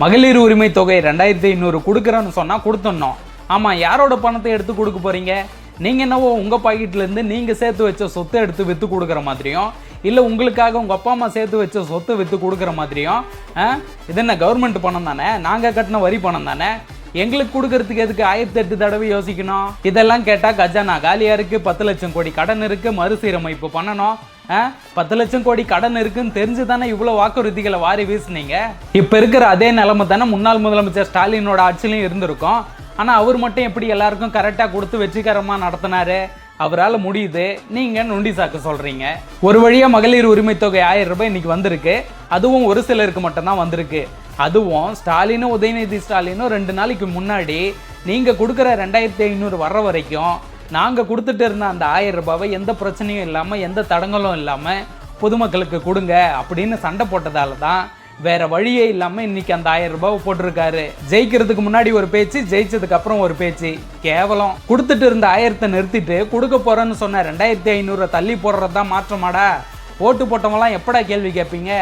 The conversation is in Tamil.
மகளிர் உரிமை தொகை 2500 கொடுக்குறேன்னு சொன்னால் கொடுத்துடணும். ஆமாம், யாரோட பணத்தை எடுத்து கொடுக்க போகிறீங்க? நீங்கள் என்னவோ உங்கள் பாக்கெட்லேருந்து நீங்கள் சேர்த்து வச்ச சொத்தை எடுத்து விற்று கொடுக்குற மாதிரியும், இல்லை உங்களுக்காக உங்கள் அப்பா அம்மா சேர்த்து வச்ச சொத்தை விற்று கொடுக்குற மாதிரியும். இது என்ன கவர்மெண்ட் பணம் தானே? நாங்கள் கட்டின வரி பணம் தானே? எங்களுக்கு கொடுக்கறதுக்கு எதுக்கு 1008 தடவை யோசிக்கணும்? இதெல்லாம் கேட்டால் கஜானா காலியாக இருக்குது, 10 லட்சம் கோடி கடன் இருக்குது, மறுசீரமைப்பு பண்ணணும். 10 லட்சம் கோடி கடன் இருக்குன்னு தெரிஞ்சு தானே இவ்வளோ வாக்குறுதிகளை வாரி வீசுனீங்க. இப்போ இருக்கிற அதே நிலைமை தானே முன்னாள் முதலமைச்சர் ஸ்டாலினோட ஆட்சியிலையும் இருந்திருக்கும். ஆனால் அவர் மட்டும் எப்படி எல்லாருக்கும் கரெக்டாக கொடுத்து வெற்றிகரமாக நடத்தினாரு? அவரால் முடியுது, நீங்கள் நொண்டி சாக்கு சொல்கிறீங்க. ஒரு வழியாக மகளிர் உரிமை தொகை 1000 ரூபாய் இன்னைக்கு வந்திருக்கு. அதுவும் ஒரு சிலருக்கு மட்டும்தான் வந்திருக்கு. அதுவும் ஸ்டாலினும் உதயநிதி ஸ்டாலினும் 2 நாளைக்கு முன்னாடி நீங்கள் கொடுக்குற 2500 வர்ற வரைக்கும் நாங்கள் கொடுத்துட்டு இருந்த அந்த 1000 ரூபாவை எந்த பிரச்சனையும் இல்லாமல் எந்த தடங்களும் இல்லாமல் பொதுமக்களுக்கு கொடுங்க அப்படின்னு சண்டை போட்டதால தான் வேற வழியே இல்லாமல் இன்னைக்கு அந்த 1000 ரூபாவை போட்டிருக்காரு. ஜெயிக்கிறதுக்கு முன்னாடி ஒரு பேச்சு, ஜெயிச்சதுக்கு அப்புறம் ஒரு பேச்சு. கேவலம். கொடுத்துட்டு இருந்த 1000 நிறுத்திட்டு கொடுக்க போறேன்னு சொன்ன 2500 தள்ளி போடுறது தான் மாற்றமாடா? ஓட்டு போட்டவங்களாம் எப்படா கேள்வி கேட்பீங்க?